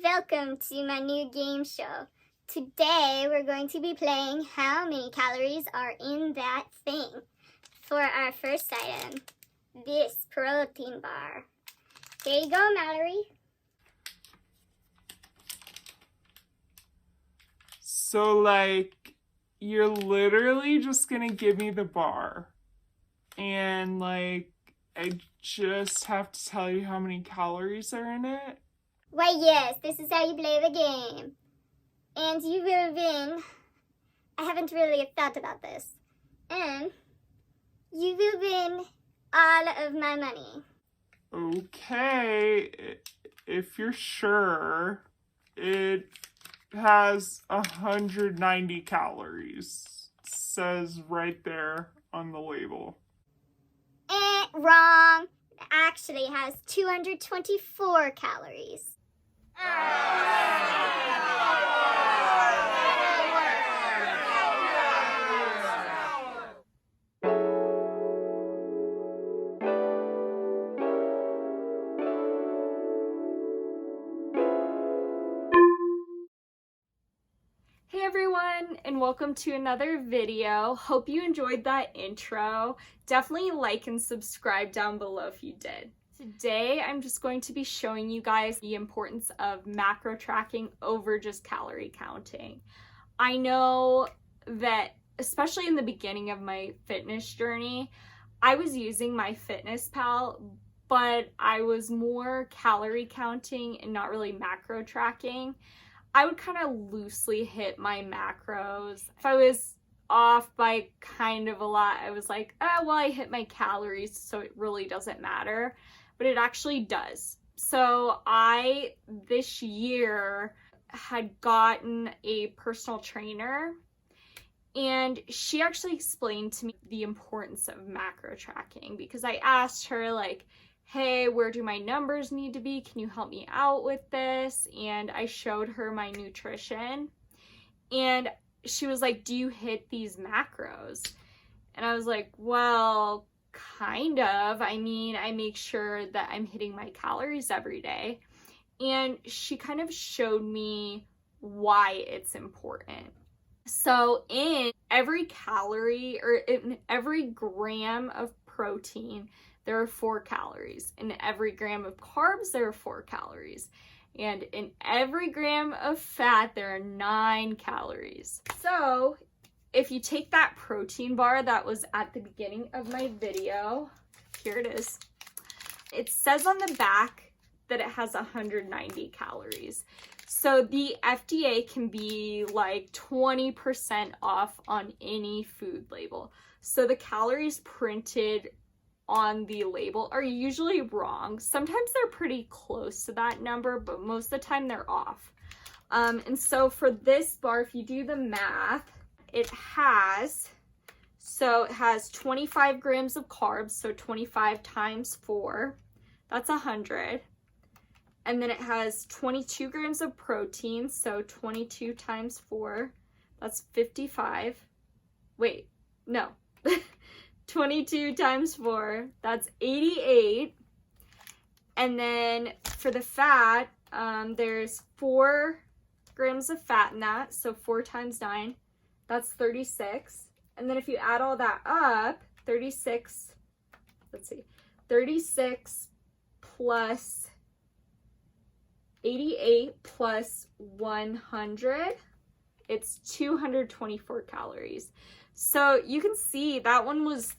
Welcome to my new game show. Today we're going to be playing how many calories are in that thing. For our first item, this protein bar. Here you go, Mallory. So, like, you're literally just gonna give me the bar. And, like, I just have to tell you how many calories are in it? Why, yes, this is how you play the game. And you will win. I haven't really thought about this. And you will win all of my money. Okay, if you're sure. It has 190 calories. It says right there on the label. Wrong. It actually has 224 calories. Hey everyone, and welcome to another video. Hope you enjoyed that intro. Definitely like and subscribe down below if you did. Today, I'm just going to be showing you guys the importance of macro tracking over just calorie counting. I know that, especially in the beginning of my fitness journey, I was using MyFitnessPal, but I was more calorie counting and not really macro tracking. I would kind of loosely hit my macros. If I was off by kind of a lot, I was like, oh, well, I hit my calories, so it really doesn't matter. But it actually does. So I, this year, had gotten a personal trainer, and she actually explained to me the importance of macro tracking, because I asked her, like, hey, where do my numbers need to be? Can you help me out with this? And I showed her my nutrition, and she was like, do you hit these macros? And I was like, well, kind of. I mean, I make sure that I'm hitting my calories every day. And she kind of showed me why it's important. So in every calorie, or in every gram of protein, there are 4 calories. In every gram of carbs, there are 4 calories. And in every gram of fat, there are 9 calories. So if you take that protein bar that was at the beginning of my video, here it is. It says on the back that it has 190 calories. So the FDA can be like 20% off on any food label. So the calories printed on the label are usually wrong. Sometimes they're pretty close to that number, but most of the time they're off. And so for this bar, if you do the math, it has 25 grams of carbs, so 25 times 4, that's 100. And then it has 22 grams of protein, so 22 times 4, that's 55. Wait, no. 22 times 4, that's 88. And then for the fat, there's 4 grams of fat in that, so 4 times 9, that's 36. And then if you add all that up, 36 plus 88 plus 100, it's 224 calories. So you can see that one was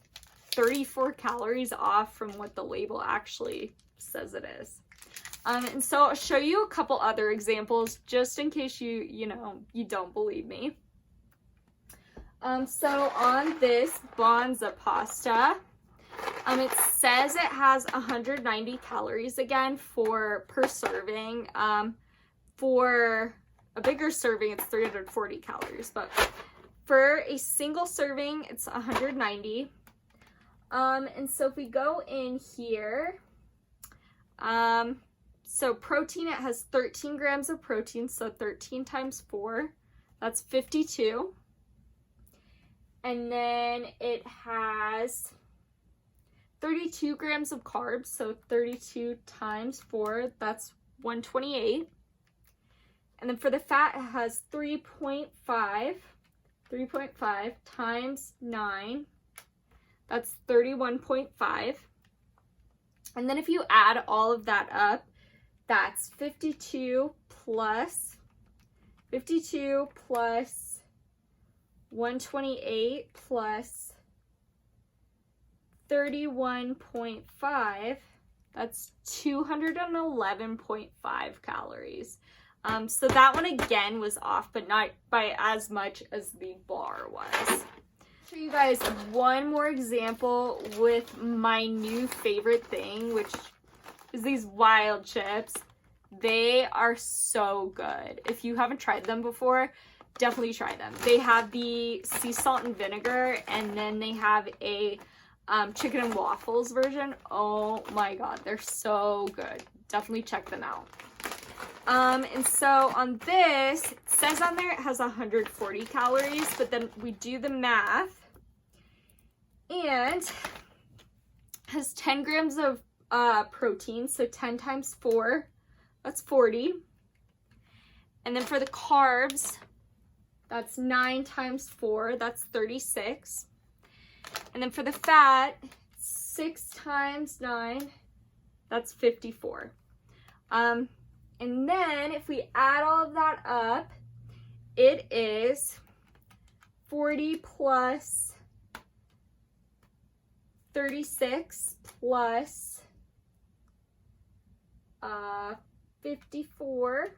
34 calories off from what the label actually says it is. And so I'll show you a couple other examples just in case you don't believe me. So on this Bonza pasta, it says it has 190 calories again per serving. For a bigger serving, it's 340 calories, but for a single serving, it's 190. And so if we go in here, so protein, it has 13 grams of protein, so 13 times 4, that's 52. And then it has 32 grams of carbs, so 32 times 4, that's 128. And then for the fat, it has 3.5 times 9. That's 31.5. And then if you add all of that up, that's 52 plus 128 plus 31.5. That's 211.5 calories. So that one again was off, but not by as much as the bar was. Show you guys one more example with my new favorite thing, which is these wild chips. They are so good. If you haven't tried them before, definitely try them. They have the sea salt and vinegar, and then they have a chicken and waffles version. Oh my god, they're so good. Definitely check them out. And so on this, it says on there it has 140 calories, but then we do the math, and it has 10 grams of protein, so 10 times 4, that's 40. And then for the carbs, that's 9 times 4, that's 36. And then for the fat, 6 times 9, that's 54. And then if we add all of that up, it is 40 plus 36 plus 54.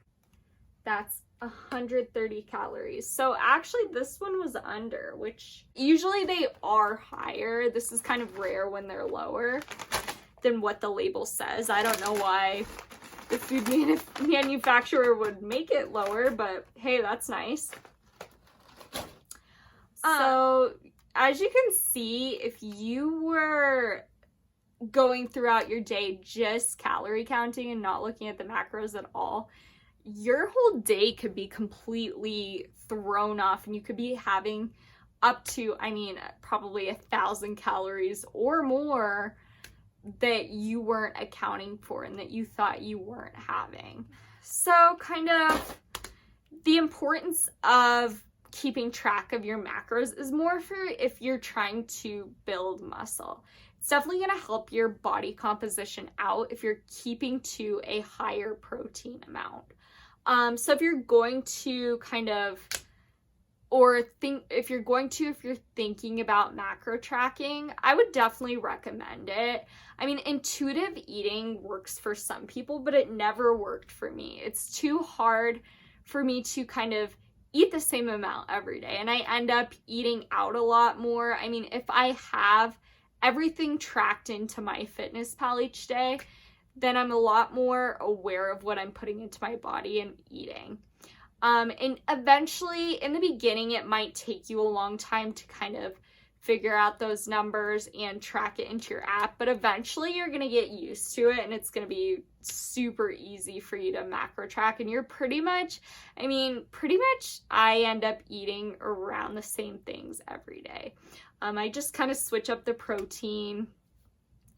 That's 130 calories. So actually this one was under, which usually they are higher. This is kind of rare when they're lower than what the label says. I don't know why the food manufacturer would make it lower, but hey, that's nice. So as you can see, if you were going throughout your day just calorie counting and not looking at the macros at all, your whole day could be completely thrown off, and you could be having up to, I mean, probably 1,000 calories or more that you weren't accounting for and that you thought you weren't having. So kind of the importance of keeping track of your macros is more for if you're trying to build muscle. It's definitely going to help your body composition out if you're keeping to a higher protein amount. So if you're going to kind of, if you're thinking about macro tracking, I would definitely recommend it. I mean, intuitive eating works for some people, but it never worked for me. It's too hard for me to kind of eat the same amount every day, and I end up eating out a lot more. I mean, if I have everything tracked into MyFitnessPal each day, then I'm a lot more aware of what I'm putting into my body and eating. And eventually, in the beginning, it might take you a long time to kind of figure out those numbers and track it into your app, but eventually you're going to get used to it, and it's going to be super easy for you to macro track, and you're pretty much I end up eating around the same things every day. I just kind of switch up the protein,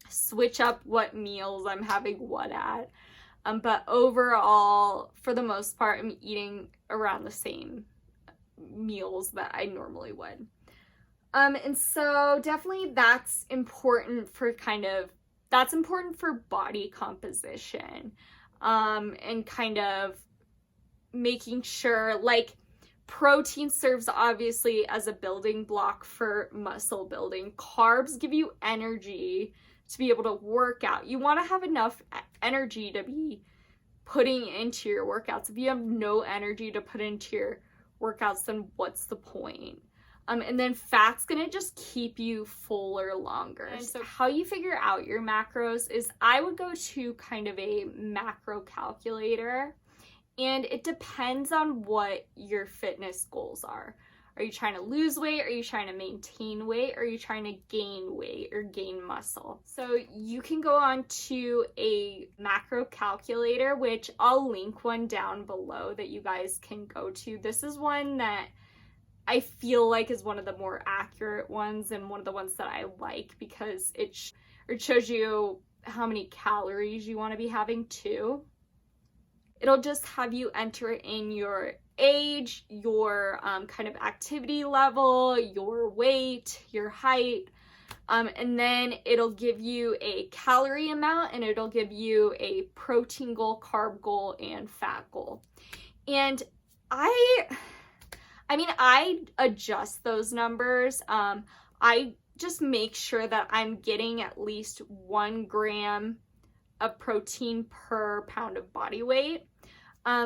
switch up what meals I'm having what at. But overall, for the most part, I'm eating around the same meals that I normally would. And so definitely that's important for body composition. And kind of making sure, like, protein serves obviously as a building block for muscle building. Carbs give you energy to be able to work out. You want to have enough energy to be putting into your workouts. If you have no energy to put into your workouts, then what's the point? And then fat's gonna just keep you fuller longer. And so how you figure out your macros is I would go to kind of a macro calculator, and it depends on what your fitness goals are. Are you trying to lose weight? Are you trying to maintain weight? Or are you trying to gain weight or gain muscle? So you can go on to a macro calculator, which I'll link one down below that you guys can go to. This is one that I feel like is one of the more accurate ones, and one of the ones that I like because it shows you how many calories you want to be having too. It'll just have you enter in your age, your kind of activity level, your weight, your height, and then it'll give you a calorie amount, and it'll give you a protein goal, carb goal, and fat goal. And I adjust those numbers. I just make sure that I'm getting at least 1 gram of protein per pound of body weight.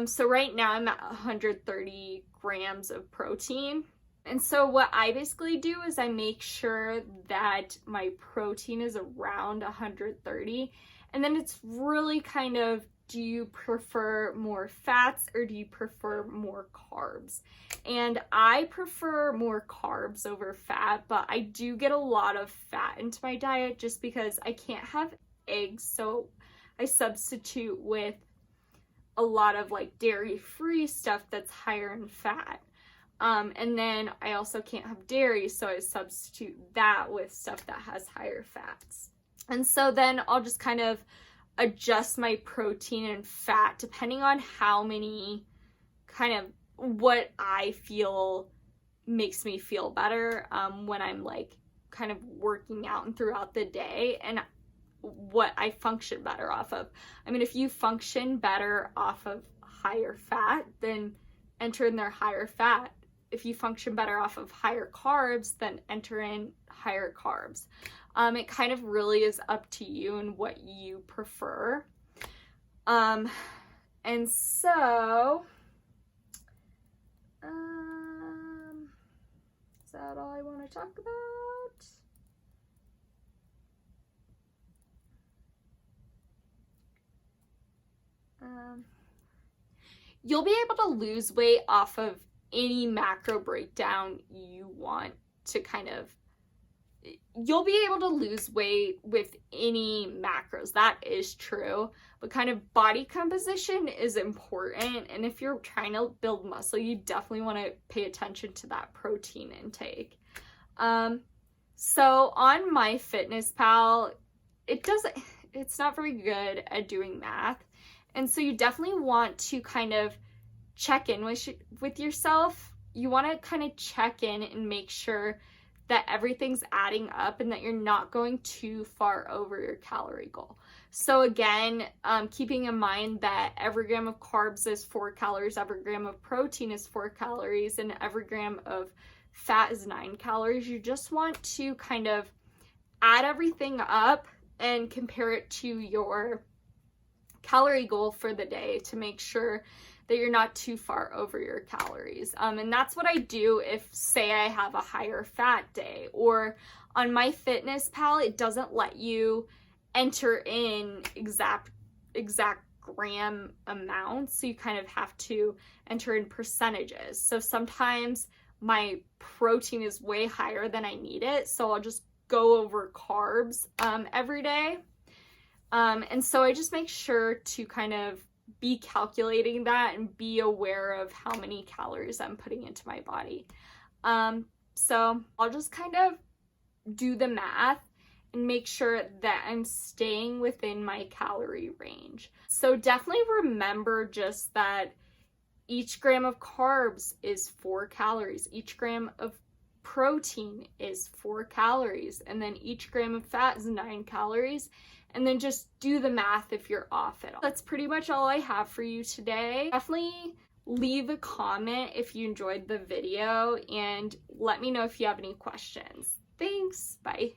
So right now I'm at 130 grams of protein. And so what I basically do is I make sure that my protein is around 130. And then it's really kind of, do you prefer more fats or do you prefer more carbs? And I prefer more carbs over fat, but I do get a lot of fat into my diet just because I can't have eggs. So I substitute with a lot of like dairy-free stuff that's higher in fat. And then I also can't have dairy, so I substitute that with stuff that has higher fats. And so then I'll just kind of adjust my protein and fat depending on how many, kind of what I feel makes me feel better when I'm like kind of working out and throughout the day, and what I function better off of. I mean, if you function better off of higher fat, then enter in their higher fat. If you function better off of higher carbs, then enter in higher carbs. It kind of really is up to you and what you prefer. And so, is that all I want to talk about? You'll be able to lose weight off of any macro breakdown you want to kind of, you'll be able to lose weight with any macros. That is true, but kind of body composition is important. And if you're trying to build muscle, you definitely want to pay attention to that protein intake. So on MyFitnessPal, it's not very good at doing math. And so you definitely want to kind of check in with yourself. You want to kind of check in and make sure that everything's adding up and that you're not going too far over your calorie goal. So again, keeping in mind that every gram of carbs is 4 calories, every gram of protein is 4 calories, and every gram of fat is 9 calories. You just want to kind of add everything up and compare it to your calorie goal for the day to make sure that you're not too far over your calories. And that's what I do if, say, I have a higher fat day, or on MyFitnessPal, it doesn't let you enter in exact gram amounts. So you kind of have to enter in percentages. So sometimes my protein is way higher than I need it, so I'll just go over carbs every day. And so I just make sure to kind of be calculating that and be aware of how many calories I'm putting into my body. So I'll just kind of do the math and make sure that I'm staying within my calorie range. So definitely remember just that each gram of carbs is 4 calories. Each gram of protein is 4 calories. And then each gram of fat is 9 calories. And then just do the math if you're off at all. That's pretty much all I have for you today. Definitely leave a comment if you enjoyed the video and let me know if you have any questions. Thanks. Bye.